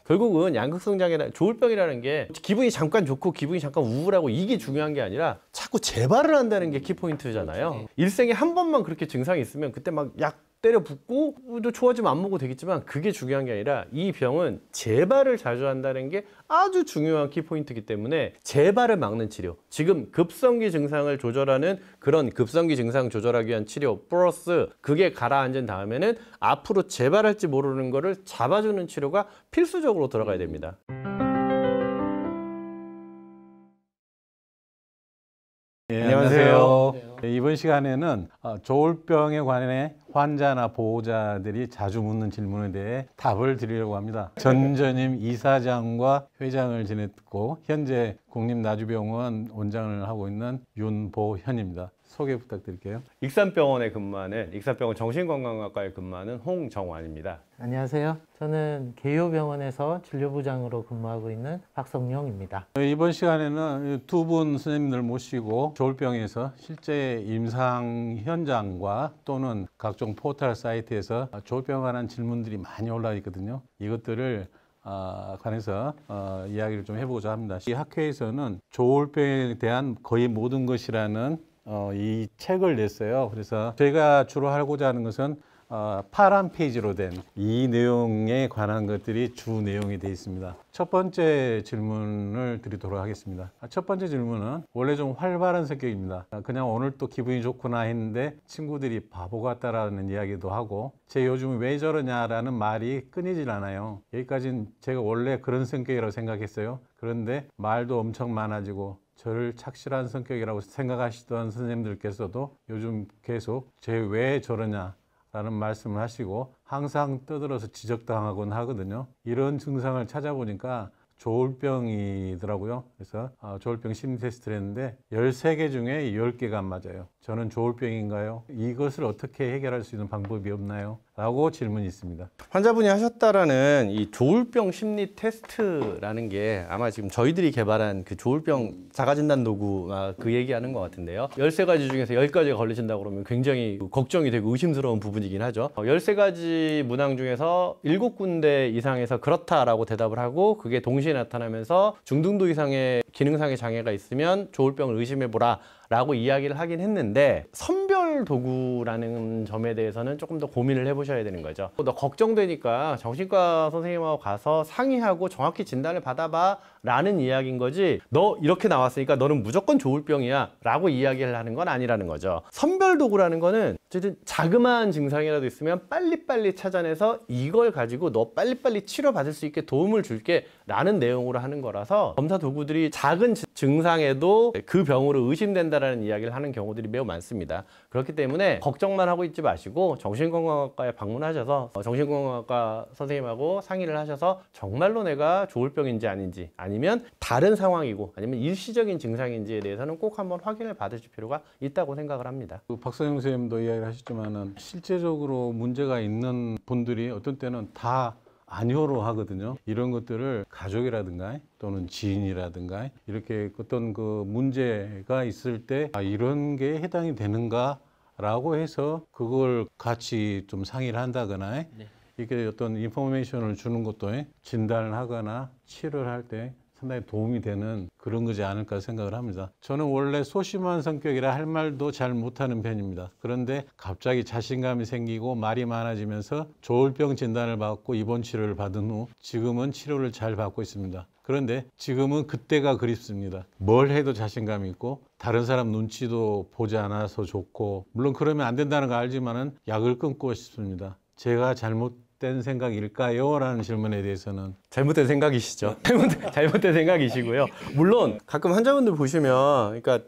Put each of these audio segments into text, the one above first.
결국은 양극성장애나 조울병이라는 게 기분이 잠깐 좋고 기분이 잠깐 우울하고 이게 중요한 게 아니라 자꾸 재발을 한다는 게 키포인트잖아요. 일생에 한 번만 그렇게 증상이 있으면 그때 막 약 때려 붓고 또 좋아지면 안 먹어도 되겠지만 그게 중요한 게 아니라 이 병은 재발을 자주 한다는 게 아주 중요한 키포인트이기 때문에 재발을 막는 치료, 지금 급성기 증상을 조절하는 그런 급성기 증상 조절하기 위한 치료 플러스 그게 가라앉은 다음에는 앞으로 재발할지 모르는 거를 잡아주는 치료가 필수적으로 들어가야 됩니다. 예, 안녕하세요. 이번 시간에는 조울병에 관해 환자나 보호자들이 자주 묻는 질문에 대해 답을 드리려고 합니다. 전전임 이사장과 회장을 지냈고 현재 국립나주병원 원장을 하고 있는 윤보현입니다. 소개 부탁드릴게요. 익산병원에 근무하는, 익산병원 정신건강학과에 근무하는 홍정환입니다. 안녕하세요. 저는 개요병원에서 진료부장으로 근무하고 있는 박성용입니다. 이번 시간에는 두 분 선생님들 모시고 조울병에서 실제 임상 현장과 또는 각종 포털 사이트에서 조울병에 관한 질문들이 많이 올라와 있거든요. 이것들을 관해서 이야기를 좀 해보고자 합니다. 이 학회에서는 조울병에 대한 거의 모든 것이라는 이 책을 냈어요. 그래서 제가 주로 하고자 하는 것은 파란 페이지로 된 이 내용에 관한 것들이 주 내용이 되어 있습니다. 첫 번째 질문을 드리도록 하겠습니다. 첫 번째 질문은 원래 좀 활발한 성격입니다. 그냥 오늘 또 기분이 좋구나 했는데 친구들이 바보 같다라는 이야기도 하고 제 요즘 왜 저러냐라는 말이 끊이질 않아요. 여기까지는 제가 원래 그런 성격이라고 생각했어요. 그런데 말도 엄청 많아지고 저를 착실한 성격이라고 생각하시던 선생님들께서도 요즘 계속 쟤 왜 저러냐 라는 말씀을 하시고 항상 떠들어서 지적당하곤 하거든요. 이런 증상을 찾아보니까 조울병이더라고요. 그래서 조울병 심리 테스트를 했는데 13개 중에 10개가 안 맞아요. 저는 조울병인가요? 이것을 어떻게 해결할 수 있는 방법이 없나요? 라고 질문이 있습니다. 환자분이 하셨다라는 이 조울병 심리 테스트라는 게 아마 지금 저희들이 개발한 그 조울병 자가진단 도구가 그 얘기하는 것 같은데요. 13가지 중에서 10가지가 걸리신다고 그러면 굉장히 걱정이 되고 의심스러운 부분이긴 하죠. 13가지 문항 중에서 7군데 이상에서 그렇다라고 대답을 하고 그게 동시에 나타나면서 중등도 이상의 기능상의 장애가 있으면 조울병을 의심해보라 라고 이야기를 하긴 했는데 선별 도구라는 점에 대해서는 조금 더 고민을 해보셔야 되는 거죠. 너 걱정되니까 정신과 선생님하고 가서 상의하고 정확히 진단을 받아봐 라는 이야기인 거지 너 이렇게 나왔으니까 너는 무조건 조울병이야 라고 이야기를 하는 건 아니라는 거죠. 선별 도구라는 거는 어쨌든 자그마한 증상이라도 있으면 빨리빨리 찾아내서 이걸 가지고 너 빨리빨리 치료받을 수 있게 도움을 줄게 라는 내용으로 하는 거라서 검사 도구들이 작은 증상에도 그 병으로 의심된다라는 이야기를 하는 경우들이 매우 많습니다. 그렇기 때문에 걱정만 하고 있지 마시고 정신건강학과에 방문하셔서 정신건강학과 선생님하고 상의를 하셔서 정말로 내가 조울병인지 아닌지 아니면 다른 상황이고 아니면 일시적인 증상인지에 대해서는 꼭 한번 확인을 받으실 필요가 있다고 생각을 합니다. 박성용 선생님도 이야기를 하셨지만은 실제적으로 문제가 있는 분들이 어떤 때는 다 아니오로 하거든요. 이런 것들을 가족이라든가 또는 지인이라든가 이렇게 어떤 그 문제가 있을 때 이런 게 해당이 되는가 라고 해서 그걸 같이 좀 상의를 한다거나 이렇게 어떤 인포메이션을 주는 것도 진단을 하거나 치료를 할 때 상당히 도움이 되는 그런 거지 않을까 생각을 합니다. 저는 원래 소심한 성격이라 할 말도 잘 못하는 편입니다. 그런데 갑자기 자신감이 생기고 말이 많아지면서 조울병 진단을 받고 입원 치료를 받은 후 지금은 치료를 잘 받고 있습니다. 그런데 지금은 그때가 그립습니다. 뭘 해도 자신감이 있고 다른 사람 눈치도 보지 않아서 좋고 물론 그러면 안 된다는 거 알지만은 약을 끊고 싶습니다. 제가 잘못된 생각일까요? 라는 질문에 대해서는 잘못된 생각이시죠. 잘못된 생각이시고요. 물론 가끔 환자분들 보시면 그러니까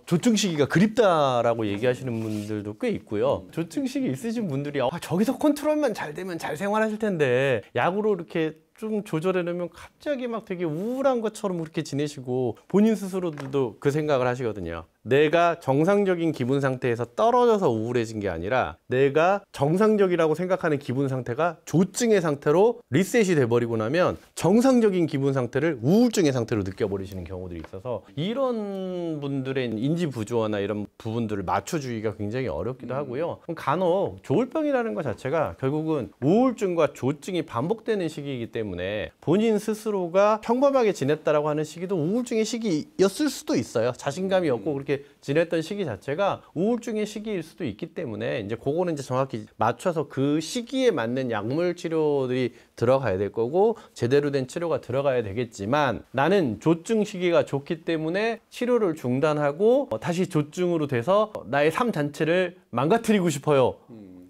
조증 시기가 그립다라고 얘기하시는 분들도 꽤 있고요. 조증 시기 있으신 분들이 저기서 컨트롤만 잘 되면 잘 생활하실 텐데 약으로 이렇게 좀 조절해 놓으면 갑자기 막 되게 우울한 것처럼 그렇게 지내시고 본인 스스로도 그 생각을 하시거든요. 내가 정상적인 기분 상태에서 떨어져서 우울해진 게 아니라 내가 정상적이라고 생각하는 기분 상태가 조증의 상태로 리셋이 돼버리고 나면 정상적인 기분 상태를 우울증의 상태로 느껴버리시는 경우들이 있어서 이런 분들의 인지 부조화나 이런 부분들을 맞춰주기가 굉장히 어렵기도 하고요. 간혹 조울병이라는 것 자체가 결국은 우울증과 조증이 반복되는 시기이기 때문에 때문에 본인 스스로가 평범하게 지냈다라고 하는 시기도 우울증의 시기였을 수도 있어요. 자신감이 없고 그렇게 지냈던 시기 자체가 우울증의 시기일 수도 있기 때문에 이제 그거는 이제 정확히 맞춰서 그 시기에 맞는 약물 치료들이 들어가야 될 거고 제대로 된 치료가 들어가야 되겠지만 나는 조증 시기가 좋기 때문에 치료를 중단하고 다시 조증으로 돼서 나의 삶 전체를 망가뜨리고 싶어요.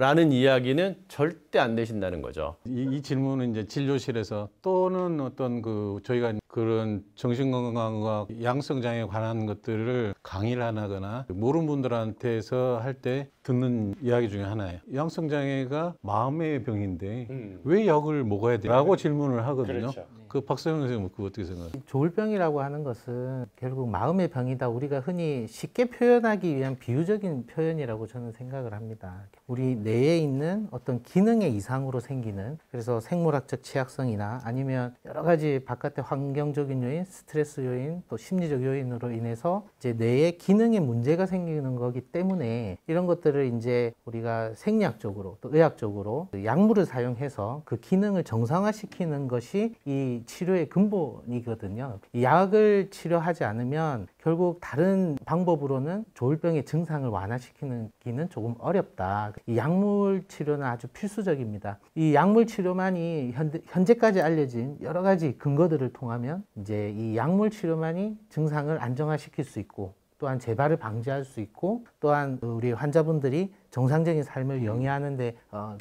라는 이야기는 절대 안 되신다는 거죠. 이 질문은 이제 진료실에서 또는 어떤 저희가 그런 정신건강과 양성장애에 관한 것들을 강의를 하거나 모르는 분들한테서 할 때 듣는 이야기 중에 하나예요. 양성장애가 마음의 병인데 왜 약을 먹어야 돼? 라고 질문을 하거든요. 그렇죠. 그 박사영 선생님은 그거 어떻게 생각하세요? 조울병이라고 하는 것은 결국 마음의 병이다. 우리가 흔히 쉽게 표현하기 위한 비유적인 표현이라고 저는 생각을 합니다. 우리 뇌에 있는 어떤 기능의 이상으로 생기는, 그래서 생물학적 취약성이나 아니면 여러 가지 바깥의 환경적인 요인, 스트레스 요인, 또 심리적 요인으로 인해서 이제 뇌의 기능에 문제가 생기는 거기 때문에 이런 것들을 이제 우리가 생리학적으로 또 의학적으로 약물을 사용해서 그 기능을 정상화시키는 것이 이 치료의 근본이거든요. 이 약을 치료하지 않으면 결국 다른 방법으로는 조울병의 증상을 완화시키는 기는 조금 어렵다. 이 약물 치료는 아주 필수적입니다. 이 약물 치료만이 현재까지 알려진 여러 가지 근거들을 통하면 이제 이 약물 치료만이 증상을 안정화시킬 수 있고 또한 재발을 방지할 수 있고 또한 우리 환자분들이 정상적인 삶을 영위하는 데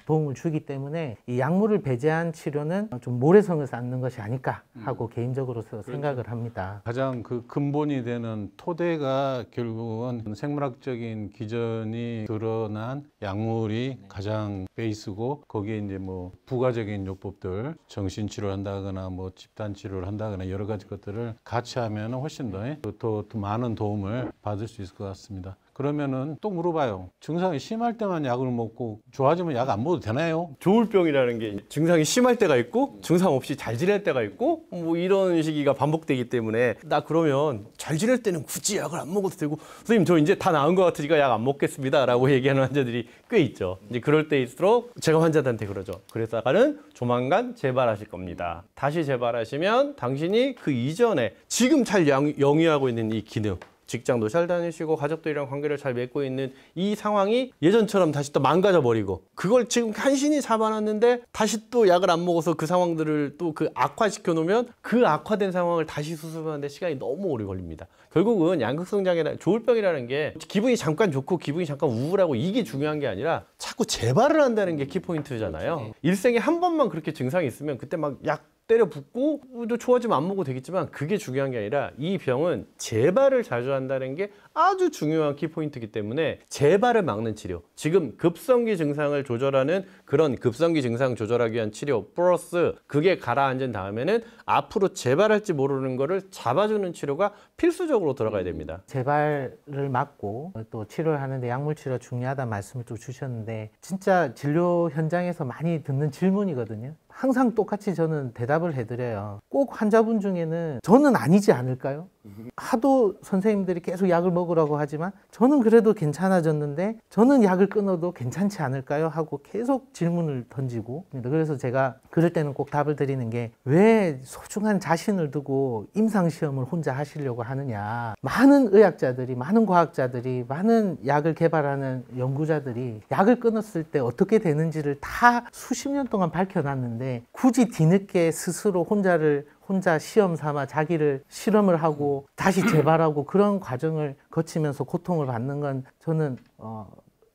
도움을 주기 때문에 이 약물을 배제한 치료는 좀 모래성을 쌓는 것이 아닐까 하고 개인적으로 생각을 합니다. 가장 그 근본이 되는 토대가 결국은 생물학적인 기전이 드러난 약물이 가장 베이스고 거기에 이제 뭐 부가적인 요법들 정신치료를 한다거나 뭐 집단치료를 한다거나 여러 가지 것들을 같이 하면 훨씬 더 많은 도움을 받을 수 있을 것 같습니다. 그러면은 또 물어봐요. 증상이 심할 때만 약을 먹고 좋아지면 약 안 먹어도 되나요? 조울병이라는 게 증상이 심할 때가 있고 증상 없이 잘 지낼 때가 있고 뭐 이런 시기가 반복되기 때문에 나 그러면 잘 지낼 때는 굳이 약을 안 먹어도 되고 선생님 저 이제 다 나은 것 같으니까 약 안 먹겠습니다 라고 얘기하는 환자들이 꽤 있죠. 이제 그럴 때일수록 제가 환자들한테 그러죠. 그랬다가는 조만간 재발하실 겁니다. 다시 재발하시면 당신이 그 이전에 지금 잘 영위하고 있는 이 기능, 직장도 잘 다니시고 가족들이랑 관계를 잘 맺고 있는 이 상황이 예전처럼 다시 또 망가져 버리고 그걸 지금 간신히 잡아놨는데 다시 또 약을 안 먹어서 그 상황들을 또 그 악화시켜 놓으면 그 악화된 상황을 다시 수습하는데 시간이 너무 오래 걸립니다. 결국은 양극성 장애나 조울병이라는 게 기분이 잠깐 좋고 기분이 잠깐 우울하고 이게 중요한 게 아니라 자꾸 재발을 한다는 게 키포인트잖아요. 일생에 한 번만 그렇게 증상이 있으면 그때 막 약 때려 붓고 또 좋아지면 안 먹어도 되겠지만 그게 중요한 게 아니라 이 병은 재발을 자주 한다는 게 아주 중요한 키포인트이기 때문에 재발을 막는 치료, 지금 급성기 증상을 조절하는 그런 급성기 증상 조절하기 위한 치료 플러스 그게 가라앉은 다음에는 앞으로 재발할지 모르는 거를 잡아주는 치료가 필수적으로 들어가야 됩니다. 재발을 막고 또 치료를 하는데 약물 치료가 중요하다 말씀을 또 주셨는데 진짜 진료 현장에서 많이 듣는 질문이거든요. 항상 똑같이 저는 대답을 해드려요. 꼭 환자분 중에는 저는 아니지 않을까요? 하도 선생님들이 계속 약을 먹으라고 하지만 저는 그래도 괜찮아졌는데 저는 약을 끊어도 괜찮지 않을까요? 하고 계속 질문을 던지고, 그래서 제가 그럴 때는 꼭 답을 드리는 게 왜 소중한 자신을 두고 임상시험을 혼자 하시려고 하느냐. 많은 의학자들이, 많은 과학자들이, 많은 약을 개발하는 연구자들이 약을 끊었을 때 어떻게 되는지를 다 수십 년 동안 밝혀놨는데 굳이 뒤늦게 스스로 혼자 시험 삼아 자기를 실험을 하고 다시 재발하고 그런 과정을 거치면서 고통을 받는 건 저는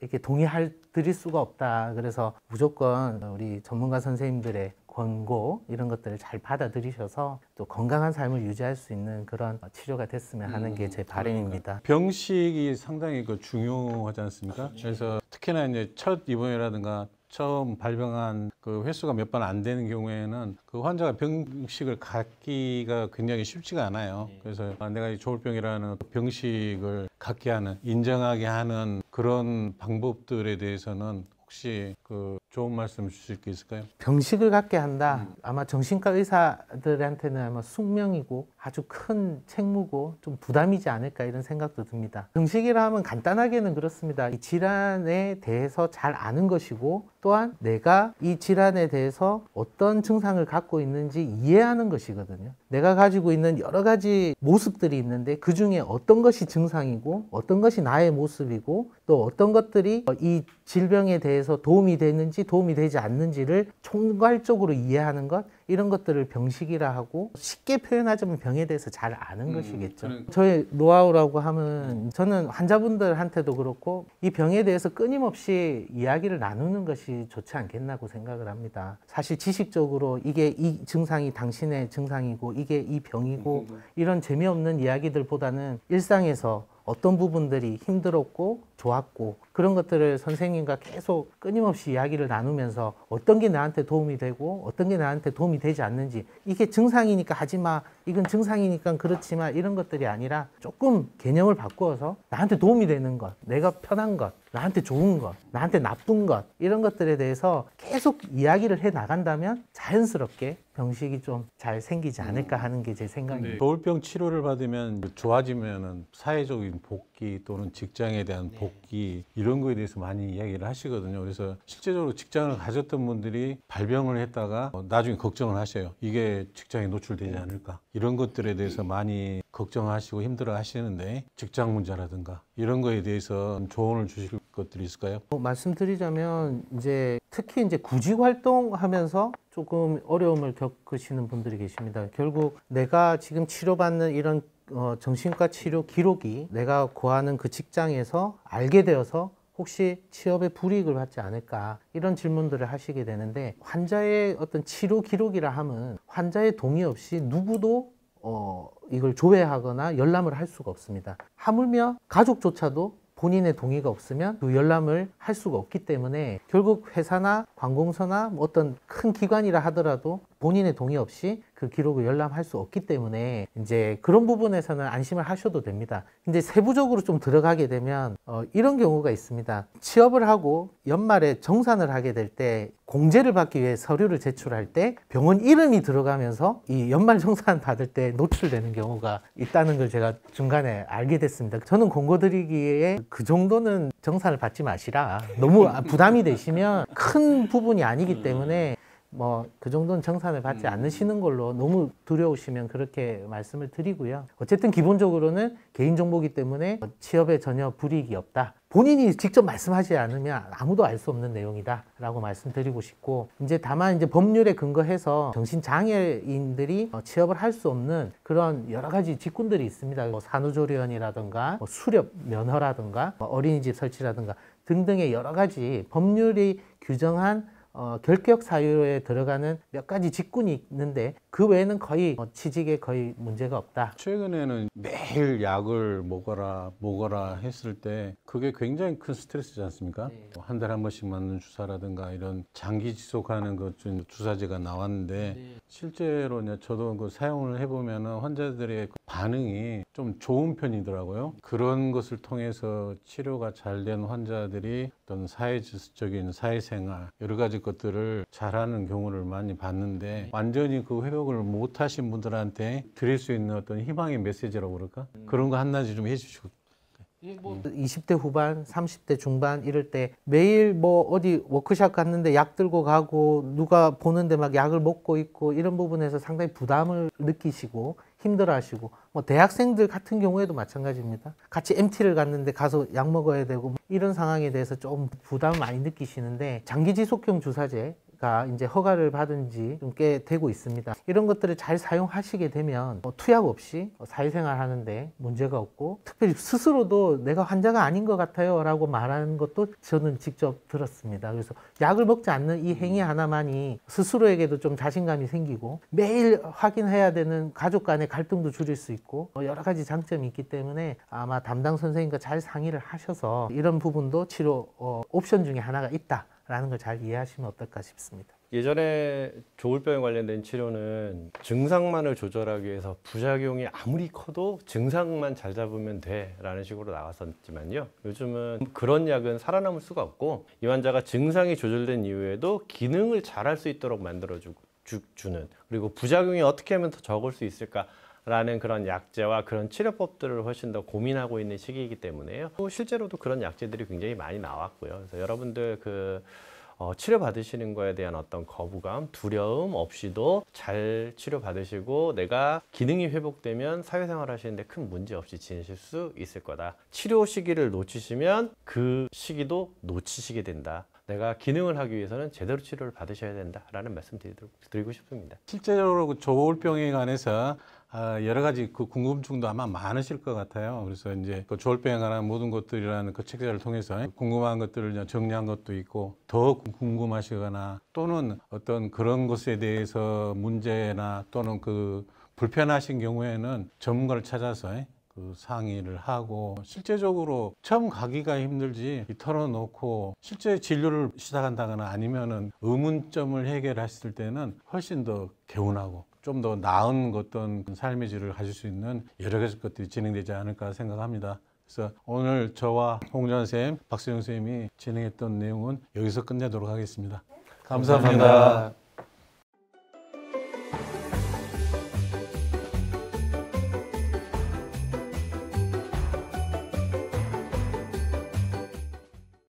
이렇게 드릴 수가 없다. 그래서 무조건 우리 전문가 선생님들의 권고 이런 것들을 잘 받아들이셔서 또 건강한 삶을 유지할 수 있는 그런 치료가 됐으면 하는 게 제 바람입니다. 병식이 상당히 중요하지 않습니까? 그래서 특히나 이제 첫 입원이라든가 처음 발병한 그 횟수가 몇 번 안 되는 경우에는 그 환자가 병식을 갖기가 굉장히 쉽지가 않아요. 그래서 내가 이 조울병이라는 병식을 갖게 하는, 인정하게 하는 그런 방법들에 대해서는 혹시 좋은 말씀 주실 게 있을까요? 병식을 갖게 한다. 아마 정신과 의사들한테는 아마 숙명이고 아주 큰 책무고 좀 부담이지 않을까 이런 생각도 듭니다. 병식이라 하면 간단하게는 그렇습니다. 이 질환에 대해서 잘 아는 것이고 또한 내가 이 질환에 대해서 어떤 증상을 갖고 있는지 이해하는 것이거든요. 내가 가지고 있는 여러 가지 모습들이 있는데 그 중에 어떤 것이 증상이고 어떤 것이 나의 모습이고 또 어떤 것들이 이 질병에 대해서 도움이 되는지 도움이 되지 않는지를 총괄적으로 이해하는 것, 이런 것들을 병식이라 하고, 쉽게 표현하자면 병에 대해서 잘 아는 것이겠죠. 저의 노하우라고 하면 저는 환자분들한테도 그렇고 이 병에 대해서 끊임없이 이야기를 나누는 것이 좋지 않겠나고 생각을 합니다. 사실 지식적으로 이게 이 증상이 당신의 증상이고 이게 이 병이고 이런 재미없는 이야기들보다는 일상에서 어떤 부분들이 힘들었고 좋았고 그런 것들을 선생님과 계속 끊임없이 이야기를 나누면서 어떤 게 나한테 도움이 되고 어떤 게 나한테 도움이 되지 않는지, 이게 증상이니까 하지 마, 이건 증상이니까 그렇지 마, 이런 것들이 아니라 조금 개념을 바꾸어서 나한테 도움이 되는 것, 내가 편한 것, 나한테 좋은 것, 나한테 나쁜 것, 이런 것들에 대해서 계속 이야기를 해 나간다면 자연스럽게 병식이 좀 잘 생기지 않을까 하는 게 제 생각입니다. 조울병 치료를 받으면 좋아지면은 사회적인 복귀 또는 직장에 대한 복귀, 이런 거에 대해서 많이 이야기를 하시거든요. 그래서 실제적으로 직장을 가졌던 분들이 발병을 했다가 나중에 걱정을 하셔요. 이게 직장에 노출되지 않을까, 이런 것들에 대해서 많이 걱정하시고 힘들어 하시는데, 직장 문제라든가 이런 거에 대해서 조언을 주실 것들이 있을까요? 말씀드리자면 특히 구직 활동하면서 조금 어려움을 겪으시는 분들이 계십니다. 결국 내가 지금 치료받는 이런 정신과 치료 기록이 내가 구하는 그 직장에서 알게 되어서 혹시 취업에 불이익을 받지 않을까, 이런 질문들을 하시게 되는데, 환자의 어떤 치료 기록이라 함은 환자의 동의 없이 누구도 이걸 조회하거나 열람을 할 수가 없습니다. 하물며 가족조차도 본인의 동의가 없으면 그 열람을 할 수가 없기 때문에 결국 회사나 관공서나 어떤 큰 기관이라 하더라도 본인의 동의 없이 그 기록을 열람할 수 없기 때문에 그런 부분에서는 안심을 하셔도 됩니다. 근데 세부적으로 좀 들어가게 되면 이런 경우가 있습니다. 취업을 하고 연말에 정산을 하게 될 때 공제를 받기 위해 서류를 제출할 때 병원 이름이 들어가면서 이 연말 정산 받을 때 노출되는 경우가 있다는 걸 제가 중간에 알게 됐습니다. 저는 권고드리기에 그 정도는 정산을 받지 마시라. 너무 부담이 되시면 큰 부분이 아니기 때문에 그 정도는 정산을 받지 않으시는 걸로, 너무 두려우시면 그렇게 말씀을 드리고요. 어쨌든 기본적으로는 개인정보이기 때문에 취업에 전혀 불이익이 없다. 본인이 직접 말씀하지 않으면 아무도 알 수 없는 내용이다 라고 말씀드리고 싶고, 다만 법률에 근거해서 정신장애인들이 취업을 할 수 없는 그런 여러 가지 직군들이 있습니다. 산후조리원이라든가 수렵 면허라든가 어린이집 설치라든가 등등의 여러 가지 법률이 규정한 결격 사유에 들어가는 몇 가지 직군이 있는데 그 외에는 거의 취직에 거의 문제가 없다. 최근에는 매일 약을 먹어라 했을 때 그게 굉장히 큰 스트레스지 않습니까? 한 달에 한 번씩 맞는 주사라든가 이런 장기 지속하는 것 중 주사제가 나왔는데 실제로 저도 그 사용을 해보면 환자들의 그 반응이 좀 좋은 편이더라고요. 그런 것을 통해서 치료가 잘 된 환자들이 어떤 사회적인 사회생활 여러 가지 것들을 잘하는 경우를 많이 봤는데, 완전히 그 회복을 못하신 분들한테 드릴 수 있는 어떤 희망의 메시지라고 그럴까? 그런 거 한마디 좀 해주시고. 20대 후반, 30대 중반 이럴 때 매일 어디 워크숍 갔는데 약 들고 가고 누가 보는데 막 약을 먹고 있고, 이런 부분에서 상당히 부담을 느끼시고 힘들어하시고, 대학생들 같은 경우에도 마찬가지입니다. 같이 MT를 갔는데 가서 약 먹어야 되고, 이런 상황에 대해서 좀 부담을 많이 느끼시는데, 장기 지속형 주사제가 허가를 받은 지 좀 꽤 되고 있습니다. 이런 것들을 잘 사용하시게 되면 투약 없이 사회생활 하는데 문제가 없고, 특별히 스스로도 내가 환자가 아닌 것 같아요 라고 말하는 것도 저는 직접 들었습니다. 그래서 약을 먹지 않는 이 행위 하나만이 스스로에게도 좀 자신감이 생기고, 매일 확인해야 되는 가족 간의 갈등도 줄일 수 있고 여러 가지 장점이 있기 때문에 아마 담당 선생님과 잘 상의를 하셔서 이런 부분도 치료 옵션 중에 하나가 있다라는 걸 잘 이해하시면 어떨까 싶습니다. 예전에 조울병에 관련된 치료는 증상만을 조절하기 위해서 부작용이 아무리 커도 증상만 잘 잡으면 돼 라는 식으로 나왔었지만요, 요즘은 그런 약은 살아남을 수가 없고, 이 환자가 증상이 조절된 이후에도 기능을 잘할 수 있도록 만들어주는, 그리고 부작용이 어떻게 하면 더 적을 수 있을까 라는 그런 약제와 그런 치료법들을 훨씬 더 고민하고 있는 시기이기 때문에요. 또 실제로도 그런 약제들이 굉장히 많이 나왔고요. 그래서 여러분들 치료받으시는 거에 대한 어떤 거부감, 두려움 없이도 잘 치료받으시고 내가 기능이 회복되면 사회생활 하시는데 큰 문제 없이 지내실 수 있을 거다. 치료 시기를 놓치시면 그 시기도 놓치시게 된다. 내가 기능을 하기 위해서는 제대로 치료를 받으셔야 된다라는 말씀 드리고 싶습니다. 실제로 그 조울병에 관해서 여러 가지 그 궁금증도 아마 많으실 것 같아요. 그래서 이제 그 조울병에 관한 모든 것들이라는 그 책자를 통해서 궁금한 것들을 정리한 것도 있고 더 궁금하시거나 또는 어떤 그런 것에 대해서 문제나 또는 그 불편하신 경우에는 전문가를 찾아서 그 상의를 하고 실제적으로 처음 가기가 힘들지 털어놓고 실제 진료를 시작한다거나 아니면은 의문점을 해결했을 때는 훨씬 더 개운하고 좀 더 나은 어떤 삶의 질을 가질 수 있는 여러 가지 것들이 진행되지 않을까 생각합니다. 그래서 오늘 저와 홍전 쌤, 박수영 쌤이 진행했던 내용은 여기서 끝내도록 하겠습니다. 감사합니다.